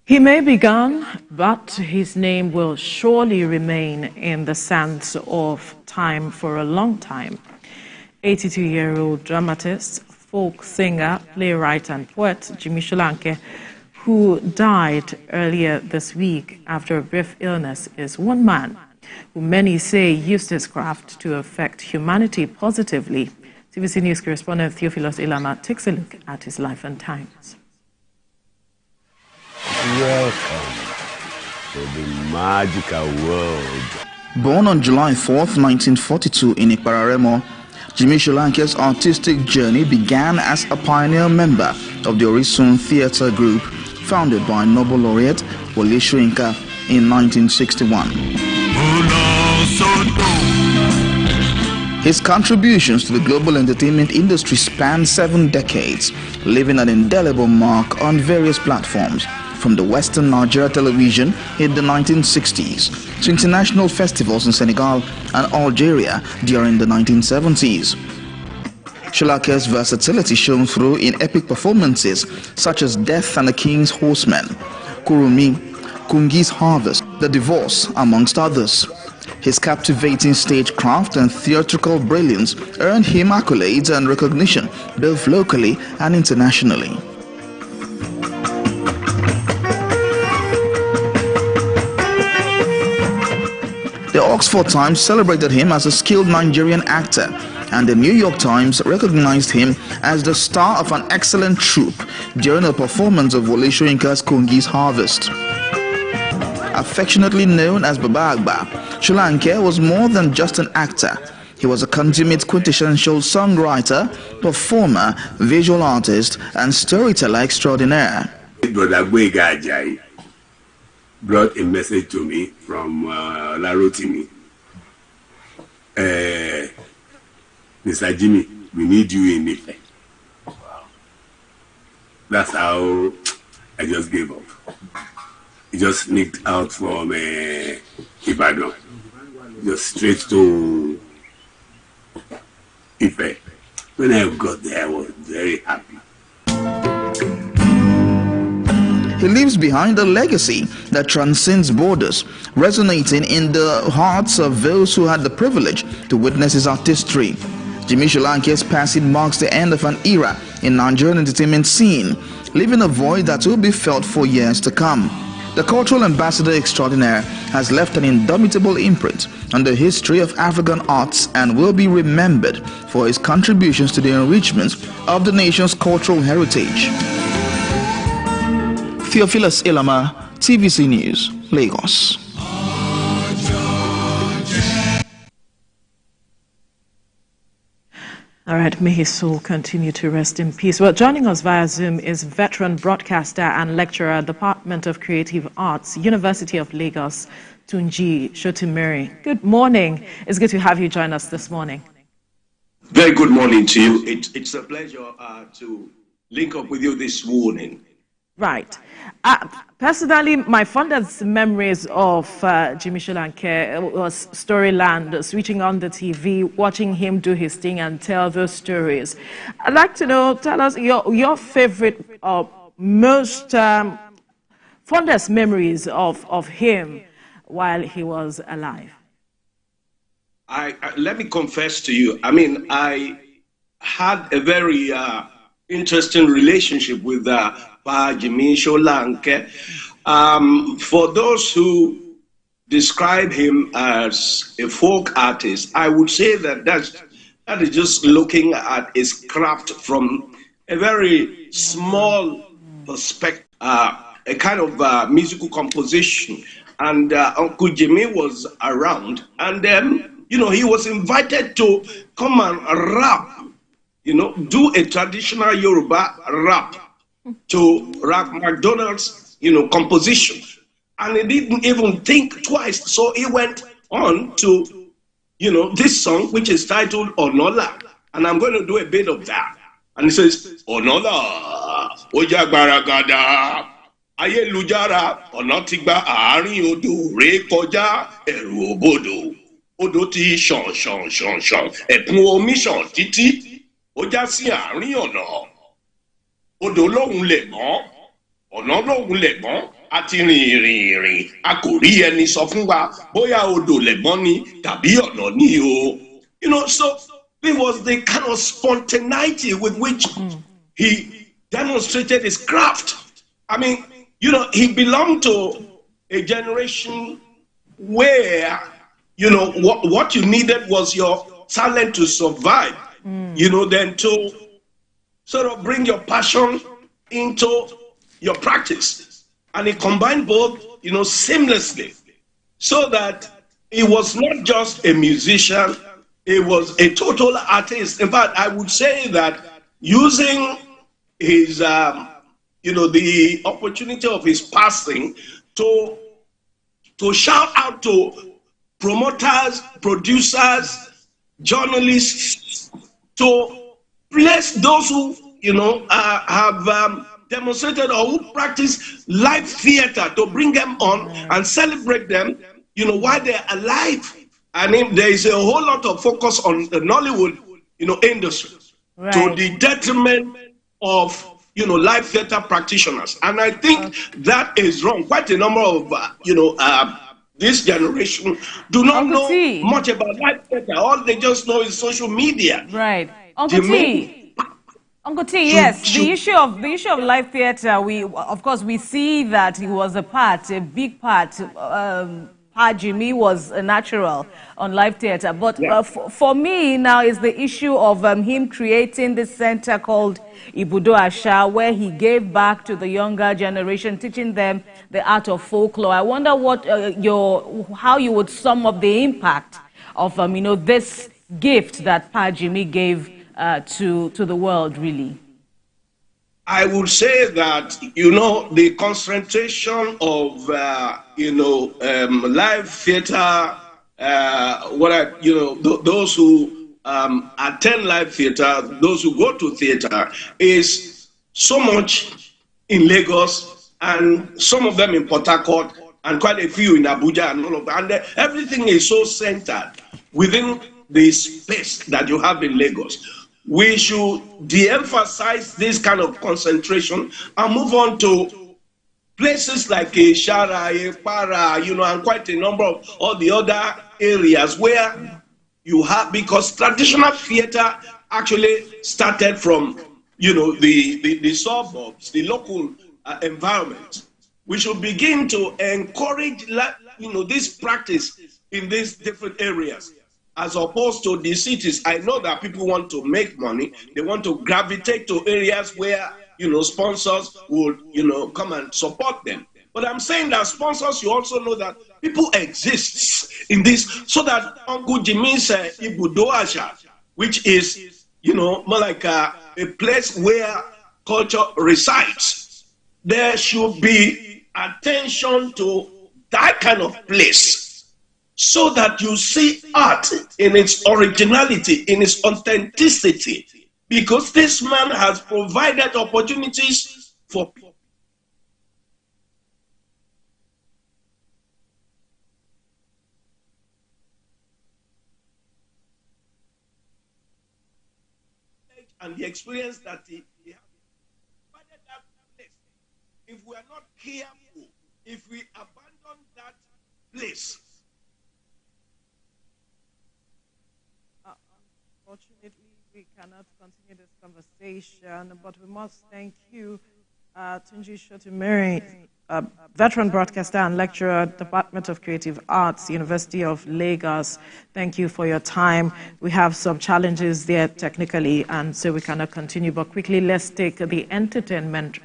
He may be gone, but his name will surely remain in the sands of time for a long time. 82-year-old dramatist, folk singer, playwright and poet Jimi Solanke, who died earlier this week after a brief illness, is one man who many say used his craft to affect humanity positively. TVC News correspondent Theophilus Ilama takes a look at his life and times. Welcome to the magical world. Born on July 4th, 1942 in Ipararemo, Jimi Solanke's artistic journey began as a pioneer member of the Orisun Theatre Group, founded by Nobel laureate Wole Soyinka in 1961. His contributions to the global entertainment industry span 7 decades, leaving an indelible mark on various platforms, from the Western Nigeria television in the 1960s to international festivals in Senegal and Algeria during the 1970s. Solanke's versatility shone through in epic performances such as Death and the King's Horsemen, Kurumi, Kungi's Harvest, The Divorce, amongst others. His captivating stagecraft and theatrical brilliance earned him accolades and recognition both locally and internationally. The Oxford Times celebrated him as a skilled Nigerian actor, and the New York Times recognized him as the star of an excellent troupe during a performance of Wole Soyinka's Kungi's Harvest. Affectionately known as Baba Agba, Solanke was more than just an actor. He was a consummate quintessential songwriter, performer, visual artist, and storyteller extraordinaire. Brought a message to me from Larotimi. Mr. Jimi, we need you in Ife. That's how I just gave up. He just sneaked out from Ibadan, just straight to Ife. When I got there, I was very happy. He leaves behind a legacy that transcends borders, resonating in the hearts of those who had the privilege to witness his artistry. Jimi Solanke's passing marks the end of an era in Nigerian entertainment scene, leaving a void that will be felt for years to come. The cultural ambassador extraordinaire has left an indomitable imprint on the history of African arts and will be remembered for his contributions to the enrichment of the nation's cultural heritage. Theophilus Ilama, TVC News, Lagos. All right, may his soul continue to rest in peace. Well, joining us via Zoom is veteran broadcaster and lecturer, Department of Creative Arts, University of Lagos, Tunji Sotimirin. Good morning. It's good to have you join us this morning. Very good morning to you. It's a pleasure to link up with you this morning. Right. Personally, my fondest memories of Jimi Solanke was Storyland, switching on the TV, watching him do his thing and tell those stories. I'd like to know, tell us your favorite, most fondest memories of him while he was alive. Let me confess to you, I had a very interesting relationship with Jimi Solanke. For those who describe him as a folk artist, I would say that is just looking at his craft from a very small perspective, a kind of musical composition. And Uncle Jimi was around, and he was invited to come and rap, do a traditional Yoruba rap to Rap McDonald's, composition. And he didn't even think twice. So he went on to, this song, which is titled Onola. And I'm going to do a bit of that. And he says, Onola, Oja Baragada, Ayelujara, Onotigba, Arin Odo, Re Koja, Eru Obodo, Odoti, Shon, Epun Omi, Shon, Titi, Oja Si Arin Ono. Odò lóhun lè mọ́ ọ̀nà lóhun lẹ̀gbọ́n àti rìn a kò rí ẹni sọ fún wa bóyá odò lẹ̀gbọ́n ni tàbí ọ̀nà ní o. You know, so it was the kind of spontaneity with which he demonstrated his craft. I mean, you know, he belonged to a generation where, you know, what you needed was your talent to survive, you know, then to sort of bring your passion into your practice. And he combined both, you know, seamlessly, so that he was not just a musician, he was a total artist. In fact, I would say that using his, you know, the opportunity of his passing to shout out to promoters, producers, journalists, to bless those who, you know, have demonstrated or who practice live theater, to bring them on and celebrate them, you know, while they're alive. I mean, there is a whole lot of focus on the Nollywood, you know, industry, to the detriment of, you know, live theater practitioners. And I think that is wrong. Quite a number of, you know, this generation do not know much about live theater. All they just know is social media. Right. Uncle T, yes, the issue of live theater, of course we see that he was a big part. Jimi was a natural on live theater, but for me now is the issue of him creating this center called Ibudo Asha, where he gave back to the younger generation, teaching them the art of folklore. I wonder what how you would sum up the impact of you know, this gift that Jimi gave to the world, really. I would say that, you know, the concentration of, you know, live theater, you know, those who attend live theater, those who go to theater, is so much in Lagos, and some of them in Port Harcourt, and quite a few in Abuja and all of that. And everything is so centered within the space that you have in Lagos. We should de-emphasize this kind of concentration and move on to places like Shara, Para, you know, and quite a number of all the other areas where you have, because traditional theater actually started from, you know, the suburbs, the local environment. We should begin to encourage, you know, this practice in these different areas, as opposed to the cities. I know that people want to make money. They want to gravitate to areas where, you know, sponsors will, you know, come and support them. But I'm saying that sponsors, you also know that people exist in this, so that Uncle Jimi's Ibudo Asha, which is, you know, more like a place where culture resides, there should be attention to that kind of place, so that you see art in its originality, in its authenticity, because this man has provided opportunities for people. And the experience that he has provided that place. If we are not careful, if we abandon that place, unfortunately, we cannot continue this conversation, but we must thank you, Tunji Sotimirin, veteran broadcaster and lecturer, Department of Creative Arts, University of Lagos. Thank you for your time. We have some challenges there technically, and so we cannot continue, but quickly let's take the entertainment